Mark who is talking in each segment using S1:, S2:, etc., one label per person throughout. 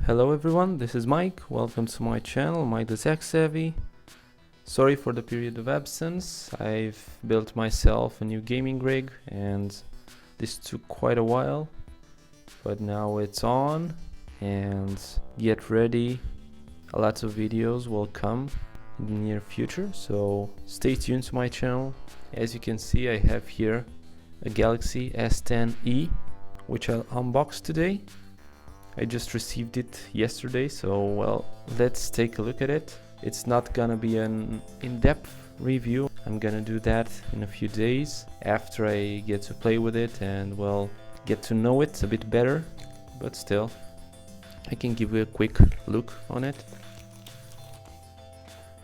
S1: Hello everyone, this is Mike. Welcome to my channel, MikeTheTechSavvy. Sorry for the period of absence. I've built myself a new gaming rig and this took quite a while, but now it's on and get ready. A lot of videos will come in the near future, so stay tuned to my channel. As you can see, I have here a Galaxy S10e, which I'll unbox today. I just received it yesterday, so well, let's take a look at it. It's not gonna be an in-depth review. I'm gonna do that in a few days after I get to play with it and well, get to know it a bit better, but still I can give you a quick look on it.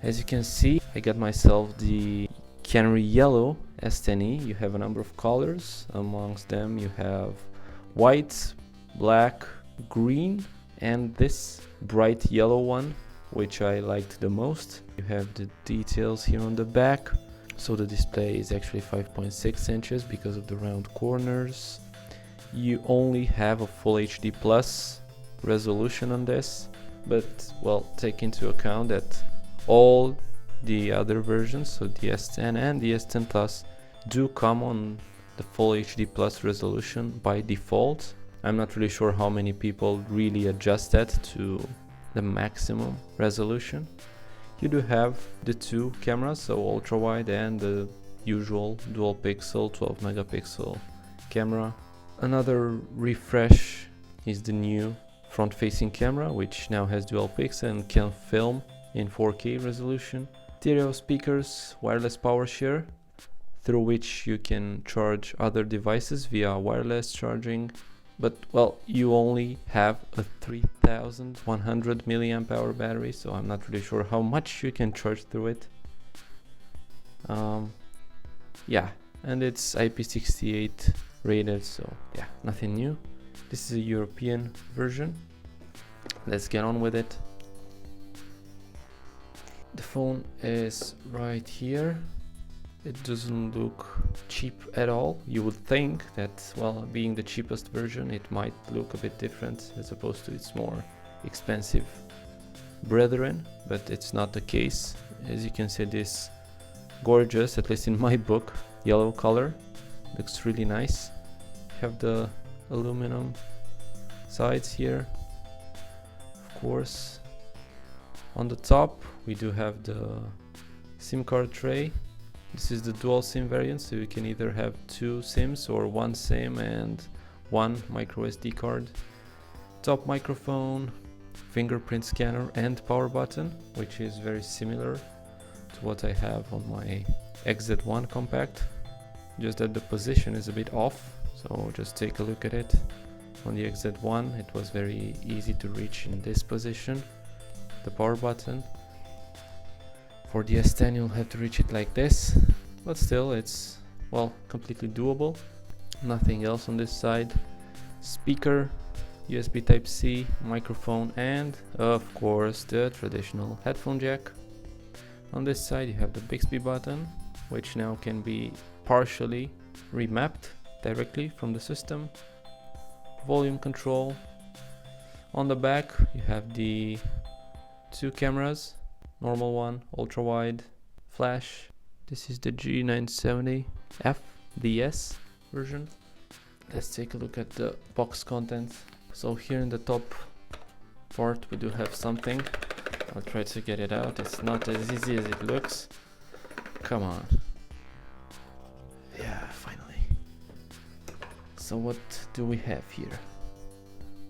S1: As you can see, I got myself the canary yellow S10e. You have a number of colors. Amongst them you have white, black, green, and this bright yellow one, which I liked the most. You have the details here on the back. So the display is actually 5.6 inches because of the round corners. You only have a full HD plus resolution on this, but well, take into account that all the other versions, so the S10 and the S10 Plus, do come on the full HD plus resolution by default. I'm not really sure how many people really adjust that to the maximum resolution. You do have the two cameras, so ultra wide and the usual dual pixel 12 megapixel camera. Another refresh is the new front facing camera, which now has dual pixel and can film in 4K resolution. Stereo speakers, wireless power share, through which you can charge other devices via wireless charging. But well, you only have a 3100 milliamp hour battery, so I'm not really sure how much you can charge through it. Yeah, and it's IP68 rated, so yeah, nothing new. This is a European version. Let's get on with it. The phone is right here. It doesn't look cheap at all. You would think that, well, being the cheapest version, it might look a bit different as opposed to its more expensive brethren, but it's not the case. As you can see, this gorgeous, at least in my book, yellow color looks really nice. You have the aluminum sides here, of course. On the top, we do have the SIM card tray. This is the dual SIM variant, so you can either have two SIMs or one SIM and one micro SD card. Top microphone, fingerprint scanner and power button, which is very similar to what I have on my XZ1 compact, just that the position is a bit off, so just take a look at it. On the XZ1 it was very easy to reach in this position, the power button. For the S10 you'll have to reach it like this, but still it's, well, completely doable. Nothing else on this side. Speaker, USB Type-C, microphone, and of course the traditional headphone jack. On this side you have the Bixby button, which now can be partially remapped directly from the system. Volume control. On the back you have the two cameras, normal one, ultra wide, flash. This is the G970 FDS version. Let's take a look at the box contents. So here in the top part we do have something. I'll try to get it out. It's not as easy as it looks. Come on. Yeah, finally. So what do we have here?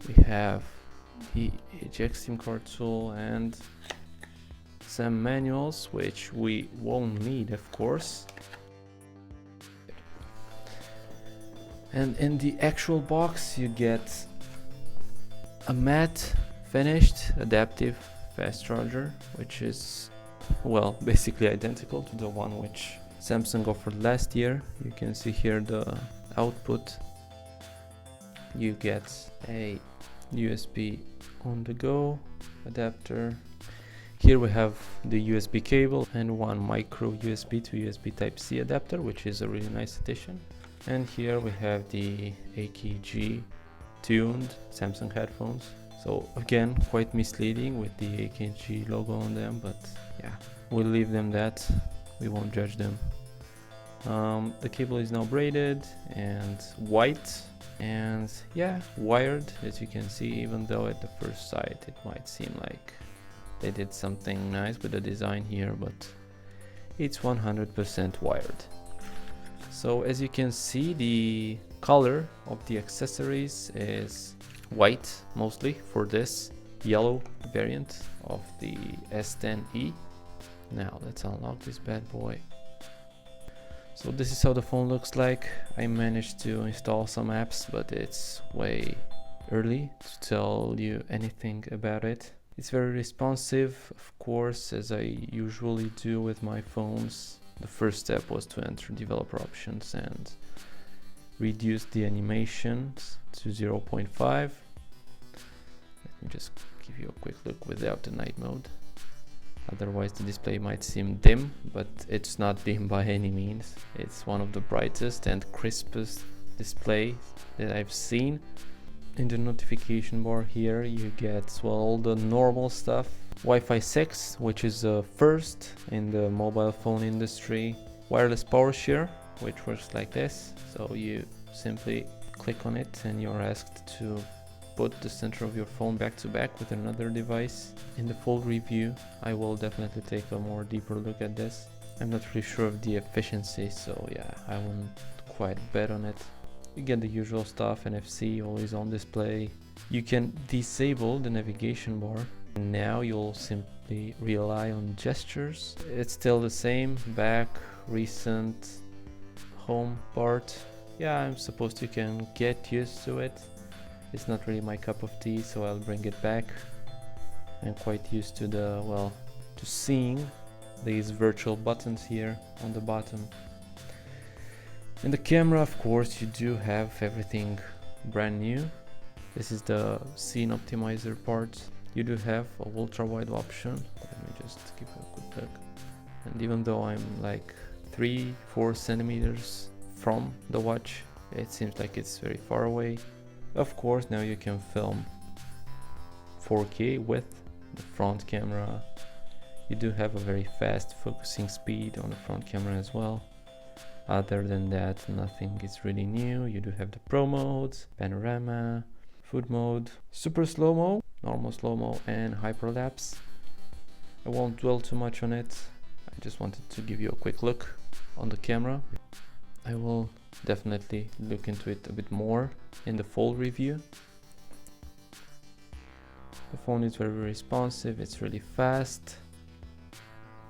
S1: We have the eject SIM card tool and some manuals, which we won't need, of course. And in the actual box you get a matte finished adaptive fast charger, which is, well, basically identical to the one which Samsung offered last year. You can see here the output. You get a USB on the go adapter. Here we have the USB cable and one micro USB to USB Type-C adapter, which is a really nice addition. And here we have the AKG tuned Samsung headphones. So again, quite misleading with the AKG logo on them, but yeah, we'll leave them that. We won't judge them. The cable is now braided and white, and yeah, wired, as you can see, even though at the first sight it might seem like they did something nice with the design here, but it's 100% wired. So as you can see, the color of the accessories is white mostly for this yellow variant of the S10e. Now let's unlock this bad boy. So this is how the phone looks like. I managed to install some apps, but it's way early to tell you anything about it. It's very responsive, of course, as I usually do with my phones. The first step was to enter developer options and reduce the animations to 0.5. Let me just give you a quick look without the night mode. Otherwise the display might seem dim, but it's not dim by any means. It's one of the brightest and crispest displays that I've seen. In the notification bar here you get, well, all the normal stuff. Wi-Fi 6, which is first in the mobile phone industry. Wireless power share, which works like this. So you simply click on it and you're asked to put the center of your phone back to back with another device. In the full review I will definitely take a more deeper look at this. I'm not really sure of the efficiency, so yeah, I wouldn't quite bet on it. You get the usual stuff, NFC always on display. You can disable the navigation bar. Now you'll simply rely on gestures. It's still the same, back, recent, home part. Yeah, I'm supposed you can get used to it. It's not really my cup of tea, so I'll bring it back. I'm quite used to the, well, to seeing these virtual buttons here on the bottom. In the camera, of course, you do have everything brand new. This is the scene optimizer part. You do have a ultra wide option. Let me just give you a quick look. And even though I'm like 3-4 centimeters from the watch, it seems like it's very far away. Of course, now you can film 4K with the front camera. You do have a very fast focusing speed on the front camera as well. Other than that, nothing is really new. You do have the Pro modes, panorama, food mode, super slow-mo, normal slow-mo, and hyperlapse. I won't dwell too much on it. I just wanted to give you a quick look on the camera. I will definitely look into it a bit more in the full review. The phone is very responsive, it's really fast.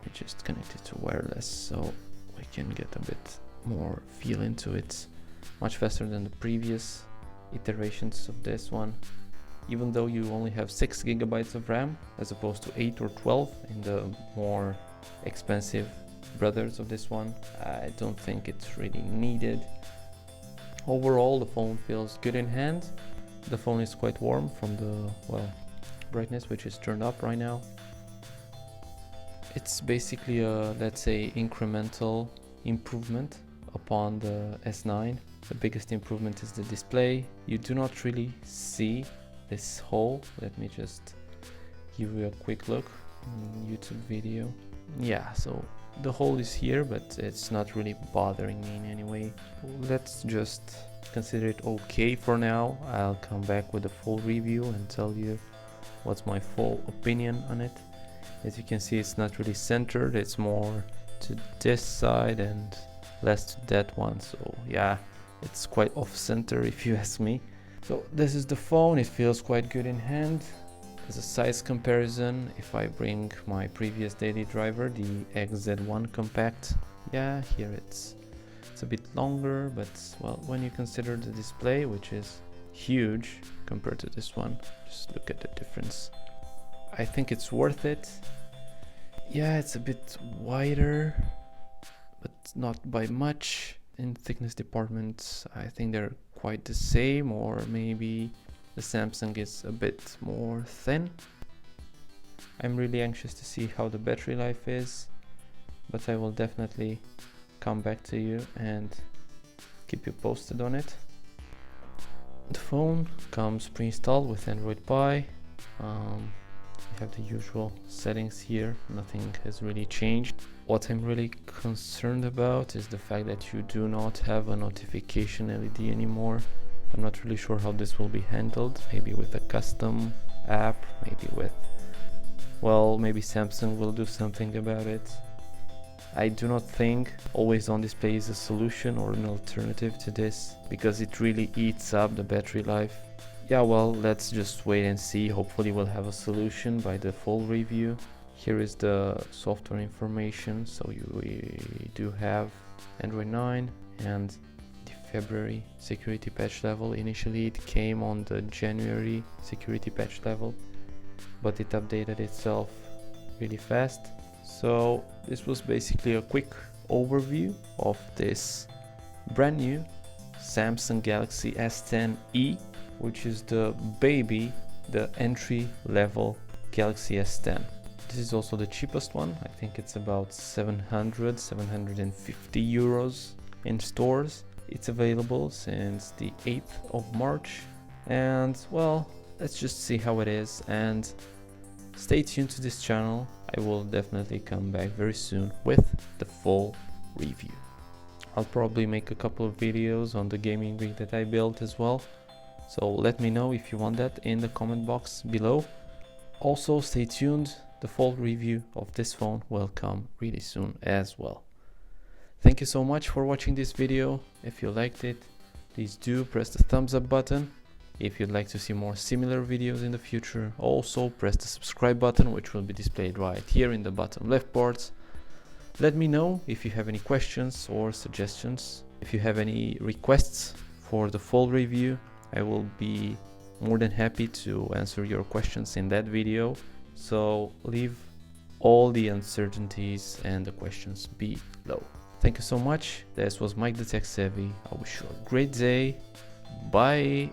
S1: We just connect it to wireless so we can get a bit more feel into it. Much faster than the previous iterations of this one. Even though you only have 6 GB of RAM as opposed to 8 or 12 in the more expensive brothers of this one, I don't think it's really needed. Overall, the phone feels good in hand. The phone is quite warm from the, well, brightness, which is turned up right now. It's basically a, let's say, incremental improvement upon the S9. The biggest improvement is the display. You do not really see this hole. Let me just give you a quick look in YouTube video. Yeah, so the hole is here, but it's not really bothering me in any way. Let's just consider it okay for now. I'll come back with a full review and tell you what's my full opinion on it. As you can see, it's not really centered. It's more to this side and less to that one. So yeah, it's quite off center if you ask me. So this is the phone. It feels quite good in hand. As a size comparison, if I bring my previous daily driver, the XZ1 Compact, yeah, here it's a bit longer, but well, when you consider the display, which is huge compared to this one, just look at the difference. I think it's worth it. Yeah, it's a bit wider, but not by much. In thickness department, I think they're quite the same, or maybe the Samsung is a bit more thin. I'm really anxious to see how the battery life is, but I will definitely come back to you and keep you posted on it. The phone comes pre-installed with Android Pie. You have the usual settings here, nothing has really changed. What I'm really concerned about is the fact that you do not have a notification LED anymore. I'm not really sure how this will be handled, maybe with a custom app, maybe with, well, maybe Samsung will do something about it. I do not think always on display is a solution or an alternative to this, because it really eats up the battery life. Yeah, well, let's just wait and see. Hopefully we'll have a solution by the full review. Here is the software information. So we do have Android 9 and the February security patch level. Initially it came on the January security patch level, but it updated itself really fast. So this was basically a quick overview of this brand new Samsung Galaxy S10e, which is the entry level Galaxy S10. This is also the cheapest one. I think it's about 750 euros in stores. It's available since the 8th of March. And well, let's just see how it is, and stay tuned to this channel. I will definitely come back very soon with the full review. I'll probably make a couple of videos on the gaming rig that I built as well. So let me know if you want that in the comment box below. Also stay tuned, the full review of this phone will come really soon as well. Thank you so much for watching this video. If you liked it, please do press the thumbs up button. If you'd like to see more similar videos in the future, also press the subscribe button, which will be displayed right here in the bottom left part. Let me know if you have any questions or suggestions. If you have any requests for the full review, I will be more than happy to answer your questions in that video. So leave all the uncertainties and the questions below. Thank you so much. This was Mike the Tech Savvy. I wish you a great day. Bye.